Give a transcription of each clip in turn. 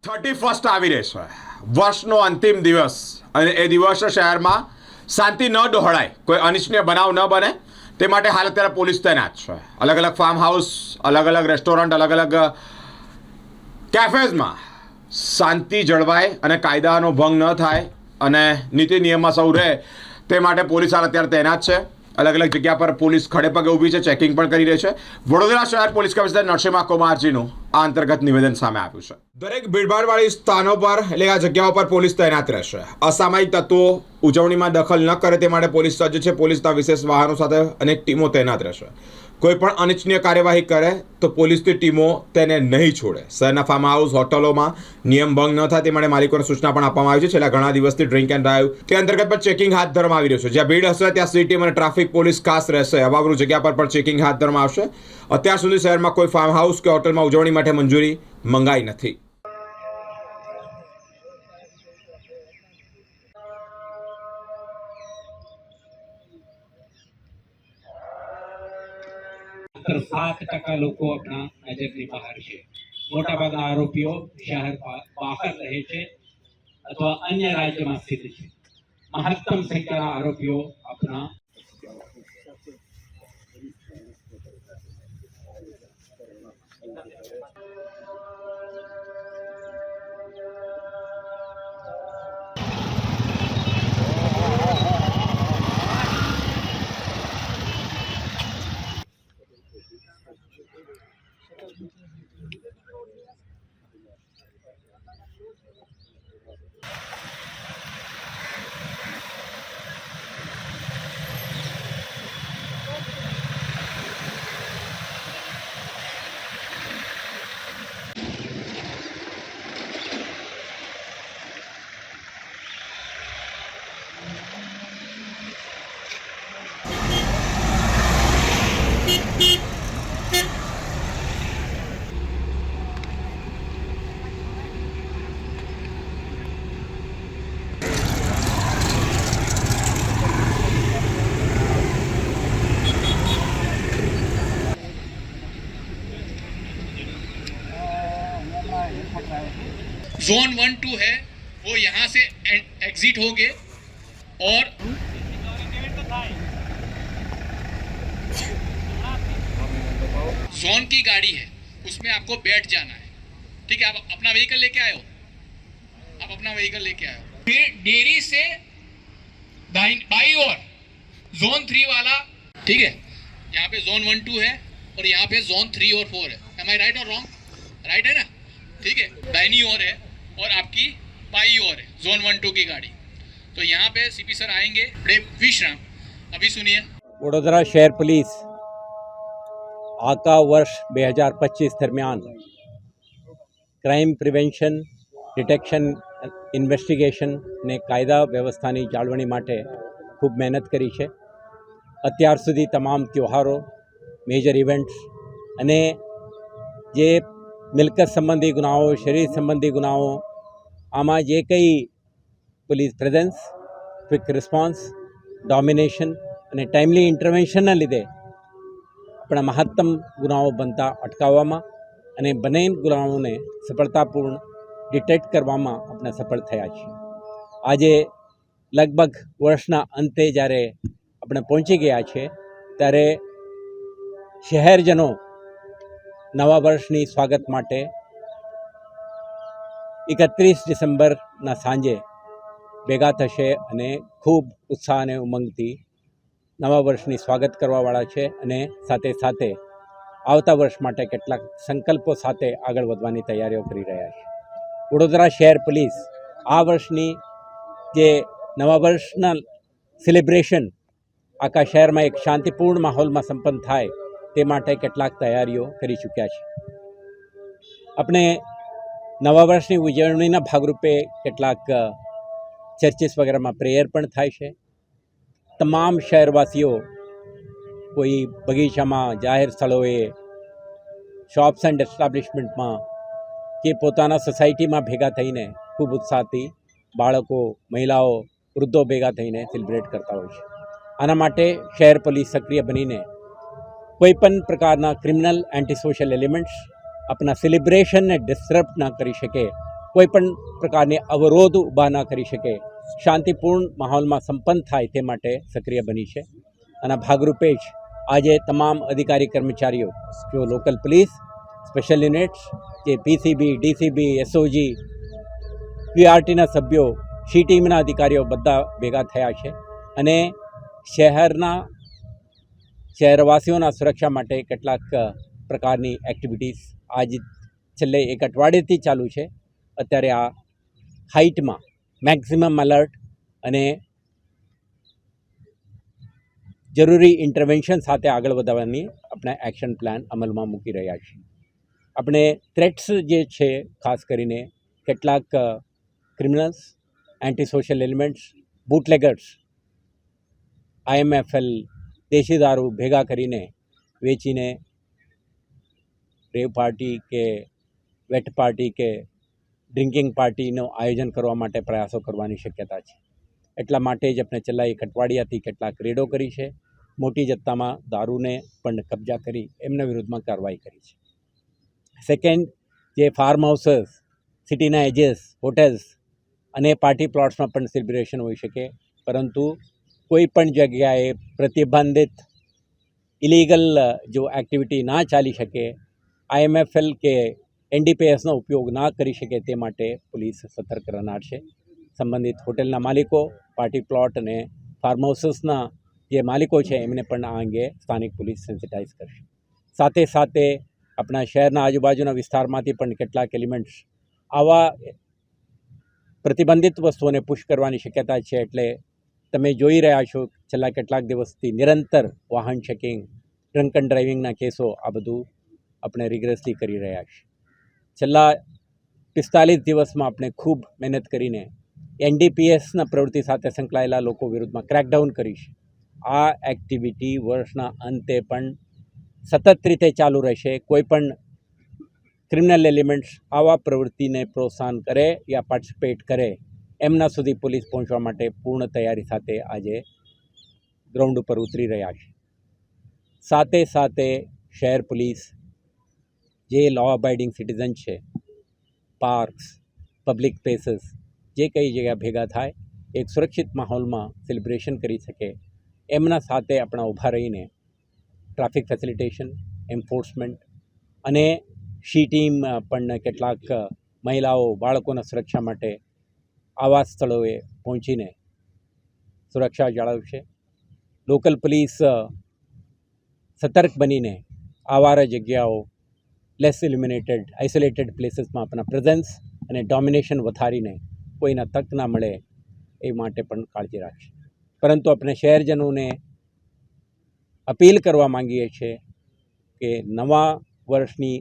31 આવી રહે છે, વર્ષનો અંતિમ દિવસ, અને એ દિવસ શહેરમાં શાંતિ ન ડહોળાય, કોઈ અનિચ્છનીય બનાવ ન બને તે માટે હાલ અત્યારે પોલીસ તૈનાત છે. અલગ અલગ ફાર્મ હાઉસ, અલગ અલગ રેસ્ટોરન્ટ, અલગ અલગ કેફેઝમાં શાંતિ જળવાય અને કાયદાનો ભંગ ન થાય અને નીતિ નિયમમાં સૌ રહે તે માટે પોલીસ હાલ અત્યારે તૈનાત છે. અલગ અલગ જગ્યા પર પોલીસ ખડે પગે ઊભી છે, ચેકિંગ પણ કરી રહી છે. વડોદરા શહેર પોલીસ કમિશનર નરસિંહા કુમારજીનું આ અંતર્ગત નિવેદન સામે આવ્યું છે. દરેક ભીડભાડવાળી સ્થાનો પર એટલે આ જગ્યાઓ પર પોલીસ તૈનાત રહેશે. અસામાયિક તત્વો ઉજવણીમાં દખલ ન કરે તે માટે પોલીસ સજ્જ છે. પોલીસના વિશેષ વાહનો સાથે અનેક ટીમો તૈનાત રહેશે. કોઈ પણ અનિચ્છનીય કાર્યવાહી કરે તો પોલીસની ટીમો તેને નહીં છોડે. શહેરના ફાર્મ હાઉસ, હોટલોમાં નિયમ ભંગ ન થાય તે માટે માલિકોને સૂચના પણ આપવામાં આવી છે. છેલ્લા ઘણા દિવસથી ડ્રિંક એન્ડ ડ્રાઈવ તે અંતર્ગત પણ ચેકિંગ હાથ ધરવામાં આવી રહ્યું છે. જ્યાં ભીડ હશે ત્યાં સી ટીમ અને ટ્રાફિક પોલીસ ખાસ રહેશે. અવાવરૂ જગ્યા પર પણ ચેકિંગ હાથ ધરવામાં આવશે. અત્યાર સુધી શહેરમાં કોઈ ફાર્મ હાઉસ કે હોટલમાં ઉજવણી માટે મંજૂરી મંગાઈ નથી. માત્ર 7% લોકો આપણા નજરની બહાર છે. મોટાભાગના આરોપીઓ શહેર બહાર રહે છે અથવા અન્ય રાજ્યમાં સ્થિત છે. મહત્તમ સંખ્યાના આરોપીઓ આપણા जोन 1-2 है वो यहाँ से एग्जिट होंगे और जोन की गाड़ी है उसमें आपको बैठ जाना है. ठीक है, आप अपना व्हीकल लेके आए हो, आप अपना व्हीकल लेके आए हो. डेयरी से बाई और जोन 3 वाला, ठीक है, यहाँ पे जोन 1-2 है और यहाँ पे जोन 3 और 4 है. एम आई राइट और रॉन्ग? राइट है ना? ठीक है, दाहिनी ओर है और आपकी बाई ओर है जोन 1-2 की गाड़ी. तो यहाँ पे सीपी सर आएंगे. बड़े विश्राम अभी सुनिए. વડોદરા શહેર પોલીસ આખા વર્ષ 2025 દરમિયાન ક્રાઇમ પ્રિવેન્શન, ડિટેક્શન, ઇન્વેસ્ટિગેશન ને કાયદા વ્યવસ્થાની જાળવણી માટે ખૂબ મહેનત કરી છે. અત્યાર સુધી તમામ તહેવારો, મેજર ઇવેન્ટ્સ અને જે મિલકત સંબંધી ગુનાઓ, શરીર સંબંધી ગુનાઓ, આમાં જે કંઈ police presence, quick response, domination અને ટાઈમલી ઇન્ટરવેન્શનના લીધે આપણા મહત્તમ ગુનાઓ બનતા અટકાવવામાં અને બંને ગુનાઓને સફળતાપૂર્ણ ડિટેક્ટ કરવામાં આપણે સફળ થયા છીએ. આજે લગભગ વર્ષના અંતે જ્યારે આપણે પહોંચી ગયા છે ત્યારે શહેરજનો નવા વર્ષની સ્વાગત માટે 31 ડિસેમ્બરના સાંજે ભેગા થશે અને ખૂબ ઉત્સાહ અને ઉમંગથી નવા વર્ષની સ્વાગત કરવાવાળા છે અને સાથે સાથે આવતા વર્ષ માટે કેટલાક સંકલ્પો સાથે આગળ વધવાની તૈયારીઓ કરી રહ્યા છે. વડોદરા શહેર પોલીસ આ વર્ષની જે નવા વર્ષના સેલિબ્રેશન આખા શહેરમાં એક શાંતિપૂર્ણ માહોલમાં સંપન્ન થાય તે માટે કેટલાક તૈયારીઓ કરી ચૂક્યા છે. આપણે નવા વર્ષની ઉજવણીના ભાગરૂપે કેટલાક ચર્ચિસ વગેરેમાં પ્રેયર પણ થાય છે. તમામ શહેરવાસીઓ કોઈ બગીચામાં, જાહેર સ્થળોએ, શોપ્સ એન્ડ એસ્ટાબ્લિશમેન્ટમાં કે પોતાના સોસાયટીમાં ભેગા થઈને ખૂબ ઉત્સાહથી બાળકો, મહિલાઓ, વૃદ્ધો ભેગા થઈને સેલિબ્રેટ કરતા હોય છે. આના માટે શહેર પોલીસ સક્રિય બનીને કોઈપણ પ્રકારના ક્રિમિનલ એન્ટી સોશિયલ એલિમેન્ટ્સ આપણા સેલિબ્રેશનને ડિસ્ટર્બ ના કરી શકે કોઈ પણ પ્રકારની અવરોધ ઊભા ન કરી શકે, શાંતિપૂર્ણ માહોલમાં સંપન્ન થાય તે માટે સક્રિય બની છે. અને ભાગરૂપે જ આજે તમામ અધિકારી કર્મચારીઓ, જો લોકલ પોલીસ, સ્પેશિયલ યુનિટ્સ, જે પીસીબી, ડીસીબી, એસઓજી, પીઆરટીના સભ્યો, સી ટીમના અધિકારીઓ બધા ભેગા થયા છે અને શહેરવાસીઓના સુરક્ષા માટે કેટલાક પ્રકારની એક્ટિવિટીઝ આજ છેલ્લે એક અઠવાડિયેથી ચાલુ છે. અત્યારે આ હાઇટમાં મેક્સિમમ એલર્ટ અને જરૂરી ઇન્ટરવેન્શન સાથે આગળ વધવાની આપણે એક્શન પ્લાન અમલમાં મૂકી રહ્યા છીએ. આપણે થ્રેટ્સ જે છે, ખાસ કરીને કેટલાક criminals, anti social elements, bootleggers, IMFL, દેશી દારૂ ભેગા કરીને વેચીને રેવ પાર્ટી કે વેટ પાર્ટી કે ડ્રિંકિંગ પાર્ટીનું આયોજન કરવા માટે પ્રયાસો કરવાની શક્યતા છે. એટલા માટે જ આપણે છેલ્લા એક અઠવાડિયાથી કેટલાક રેડો કરી છે. મોટી જથ્થામાં દારૂને પણ કબજા કરી એમના વિરુદ્ધમાં કાર્યવાહી કરી છે. સેકન્ડ, જે ફાર્મ હાઉસીસ, સિટીના એજીસ, હોટેલ્સ અને પાર્ટી પ્લોટ્સમાં પણ સેલિબ્રેશન હોઈ શકે, પરંતુ કોઈ પણ જગ્યાએ પ્રતિબંધિત ઇલીગલ જો એક્ટિવિટી ના ચાલી શકે, IMFL કે NDPSનો ઉપયોગ ના કરી શકે તે માટે પોલીસ સતર્ક રહેનાર છે. સંબંધિત હોટેલના માલિકો, પાર્ટી પ્લોટ અને ફાર્મ હાઉસીસના જે માલિકો છે એમને પણ આ અંગે સ્થાનિક પોલીસ સેન્સિટાઇઝ કરશે. સાથે સાથે આપણા શહેરના આજુબાજુના વિસ્તારમાંથી પણ કેટલાક એલિમેન્ટ્સ આવા પ્રતિબંધિત વસ્તુઓને પુશ કરવાની શક્યતા છે. એટલે તમે જોઈ રહ્યા છો છેલ્લા કેટલાક દિવસથી નિરંતર વાહન ચેકિંગ, ડ્રંક એન્ડ ડ્રાઇવિંગના કેસો, આ બધું આપણે રિગ્રેસલી કરી રહ્યા છીએ. છેલ્લા 45 દિવસમાં આપણે ખૂબ મહેનત કરીને NDPSના પ્રવૃત્તિ સાથે સંકળાયેલા લોકો વિરુદ્ધમાં ક્રેકડાઉન કરી છે. આ એક્ટિવિટી વર્ષના અંતે પણ સતત રીતે ચાલુ રહેશે. કોઈ પણ ક્રિમિનલ એલિમેન્ટ્સ આવા પ્રવૃત્તિને પ્રોત્સાહન કરે યા પાર્ટિસિપેટ કરે એમના સુધી પોલીસ પહોંચવા માટે પૂર્ણ તૈયારી સાથે આજે ગ્રાઉન્ડ ઉપર ઉતરી રહ્યા છે. સાથે સાથે શહેર પોલીસ જે લો અબાઇડિંગ સિટીઝન છે, પાર્ક્સ, પબ્લિક પ્લેસીસ, જે કઈ જગ્યા ભેગા થાય એક સુરક્ષિત માહોલમાં સેલિબ્રેશન કરી શકે એમના સાથે આપણા ઊભા રહીને ટ્રાફિક ફેસિલિટેશન, એન્ફોર્સમેન્ટ અને સી ટીમ પણ કેટલાક મહિલાઓ, બાળકોના સુરક્ષા માટે આવા સ્થળોએ પહોંચીને સુરક્ષા જાળવશે. લોકલ પોલીસ સતર્ક બનીને આવારા જગ્યાઓ, લેસ ઇલ્યુમિનેટેડ, આઇસોલેટેડ પ્લેસીસમાં આપણા પ્રેઝન્સ અને ડોમિનેશન વધારીને કોઈના તક ના મળે એ માટે પણ કાળજી રાખશે. પરંતુ આપણે શહેરજનોને અપીલ કરવા માંગીએ છીએ કે નવા વર્ષની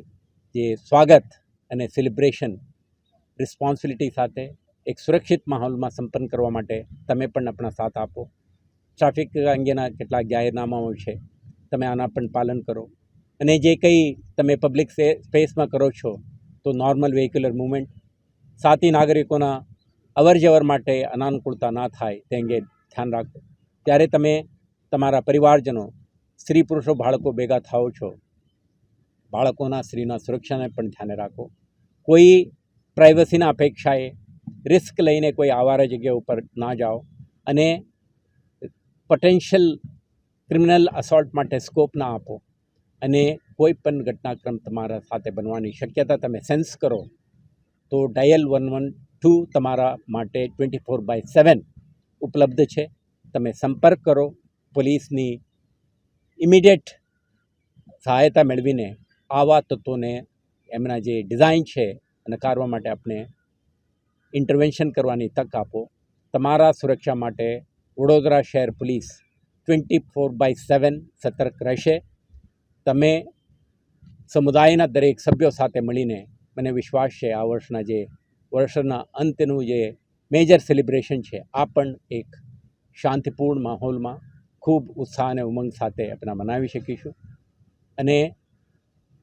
જે સ્વાગત અને સેલિબ્રેશન રિસ્પોન્સિબિલિટી સાથે એક સુરક્ષિત માહોલમાં સંપન્ન કરવા માટે તમે પણ આપણા સાથ આપો. ટ્રાફિક અંગેના કેટલાક જાહેરનામાઓ છે, તમે આના પણ પાલન કરો. અને જે કંઈ તમે પબ્લિક સ્પેસમાં કરો છો તો નોર્મલ વેહિક્યુલર મૂવમેન્ટ, સાથી નાગરિકોના અવરજવર માટે અનાનુકૂળતા ના થાય તે અંગે ધ્યાન રાખો. ત્યારે તમે તમારા પરિવારજનો, સ્ત્રી પુરુષો, બાળકો ભેગા થાઓ છો, બાળકોના સ્ત્રીના સુરક્ષાને પણ ધ્યાને રાખો. કોઈ પ્રાઇવસીના અપેક્ષાએ રિસ્ક લઈને કોઈ આવારા જગ્યા ઉપર ના જાઓ અને પોટેન્શિયલ ક્રિમિનલ અસોલ્ટ માટે સ્કોપ ના આપો. અને કોઈ પણ ઘટનાક્રમ તમારા સાથે બનવાની શક્યતા તમે સેન્સ કરો તો ડાયલ 112 તમારા માટે 24/7 ઉપલબ્ધ છે. તમે સંપર્ક કરો. પોલીસની ઇમિડિયેટ સહાયતા મેળવીને આવા તત્વોને એમના જે ડિઝાઇન છે નકારવા માટે આપણે ઇન્ટરવેન્શન કરવાની તક આપો. તમારા સુરક્ષા માટે વડોદરા શહેર પોલીસ 24/7 સતર્ક રહેશે. તમે સમુદાયના દરેક સભ્યો સાથે મળીને, મને વિશ્વાસ છે આ વર્ષના અંતનું જે મેજર સેલિબ્રેશન છે આ પણ એક શાંતિપૂર્ણ માહોલમાં ખૂબ ઉત્સાહ અને ઉમંગ સાથે આપણે મનાવી શકીશું અને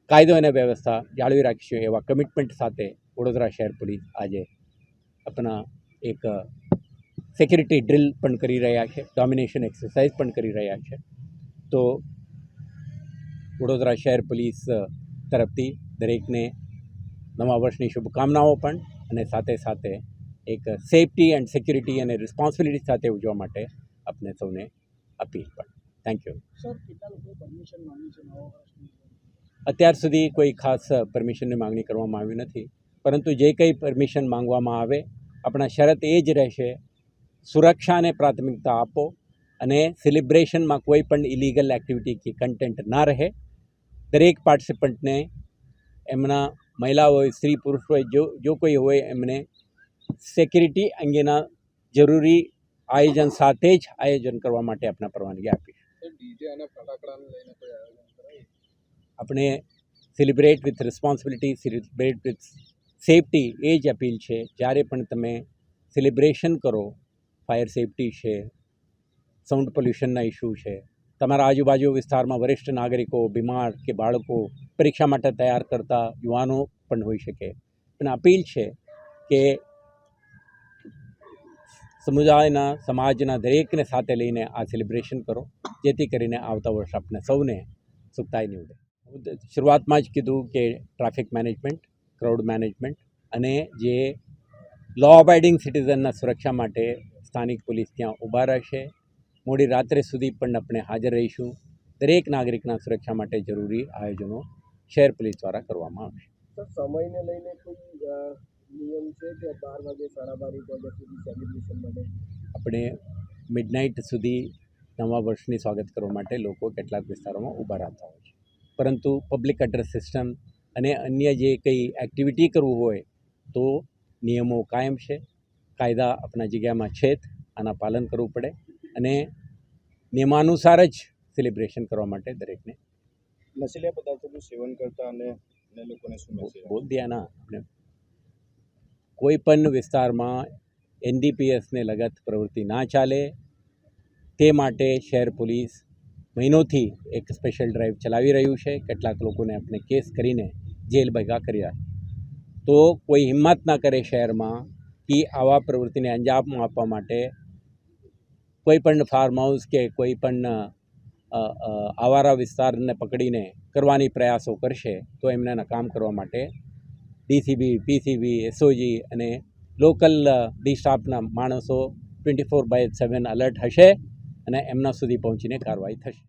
કાયદો અને વ્યવસ્થા જાળવી રાખીશું એવા કમિટમેન્ટ સાથે વડોદરા શહેર પોલીસ આજે આપણા એક સિક્યુરિટી ડ્રિલ પણ કરી રહ્યા છે, ડોમિનેશન એક્સરસાઇઝ પણ કરી રહ્યા છે. તો વડોદરા શહેર પોલીસ તરફથી દરેકને નવા વર્ષની શુભકામનાઓ પણ અને સાથે સાથે એક સેફટી એન્ડ સિક્યુરિટી અને રિસ્પોન્સિબિલિટી સાથે ઉજવવા માટે આપને સૌને અપીલ પણ. Thank you. અત્યાર સુધી કોઈ ખાસ પરમિશનની માંગણી કરવામાં આવી નથી, પરંતુ જે કંઈ પરમિશન માંગવામાં આવે આપણા શરત એ જ રહેશે, સુરક્ષાને પ્રાથમિકતા આપો અને સેલિબ્રેશનમાં કોઈ પણ ઇલીગલ એક્ટિવિટી કે કન્ટેન્ટ ના રહે. દરેક પાર્ટિસિપન્ટને એમના મહિલા હોય, સ્ત્રી પુરુષ હોય, જો કોઈ હોય એમને સિક્યુરિટી અંગેના જરૂરી આયોજન સાથે જ આયોજન કરવા માટે આપણા પરવાનગી આપીશું. આપણે celebrate with responsibility, celebrate with safety, એ જ અપીલ છે. જ્યારે પણ તમે સેલિબ્રેશન કરો, ફાયર સેફટી છે, સાઉન્ડ પોલ્યુશનના ઇસ્યુ છે, તમારા આજુબાજુ વિસ્તારમાં વરિષ્ઠ નાગરિકો, બીમાર કે બાળકો, પરીક્ષા માટે તૈયાર કરતા યુવાનો પણ હોઈ શકે. પણ અપીલ છે કે સમુદાયના, સમાજના દરેકને સાથે લઈને આ સેલિબ્રેશન કરો, જેથી કરીને આવતા વર્ષ આપણે સૌને સુખતાઈ નીવડે. શરૂઆતમાં જ કીધું કે ટ્રાફિક મેનેજમેન્ટ, ક્રાઉડ મેનેજમેન્ટ અને જે લો અબાઇડિંગ સિટીઝનના સુરક્ષા માટે સ્થાનિક પોલીસ ત્યાં ઊભા રહેશે. મોડી રાત્રે સુધી પણ આપણે હાજર રહીશું. દરેક નાગરિકના સુરક્ષા માટે જરૂરી આયોજનો શહેર પોલીસ દ્વારા કરવામાં આવશે. સમયને લઈને કોઈ નિયમ છે કે 12 વાગે 12:30 વાગ્યા સુધી સેલિબ્રેશન માટે? આપણે મિડનાઇટ સુધી નવા વર્ષની સ્વાગત કરવા માટે લોકો કેટલાક વિસ્તારોમાં ઊભા રહેતા હોય છે, પરંતુ પબ્લિક એડ્રેસ સિસ્ટમ અને અન્ય જે કંઈ એક્ટિવિટી કરવું હોય તો નિયમો કાયમ છે. કાયદા આપણા જગ્યામાં છે જ, આના પાલન કરવું પડે અને નિયમાનુસાર જ સેલિબ્રેશન કરવા માટે દરેકને નશીલા પદાર્થોનું સેવન કરતા અને લોકોને શું મેસેજ? બોલ દિયા ના. આપણે કોઈ પણ વિસ્તારમાં NDPSને લગત પ્રવૃત્તિ ના ચાલે તે માટે શહેર પોલીસ મહિનોથી એક સ્પેશિયલ ડ્રાઈવ ચલાવી રહ્યું છે. કેટલાક લોકોને આપણે કેસ કરીને જેલ ભેગા કર્યા. તો કોઈ હિંમત ના કરે શહેરમાં કે આવા પ્રવૃત્તિને અંજામ આપવા માટે કોઈ પણ ફાર્મ હાઉસ કે કોઈ પણ આવારા વિસ્તારને પકડીને કરવાની પ્રયાસો કરશે તો એમને નકામ કરવા માટે DCB, PCB, SOG અને લોકલ ડી સ્ટાફના માણસો 24/7 અલર્ટ હશે અને એમના સુધી પહોંચીને કાર્યવાહી થશે.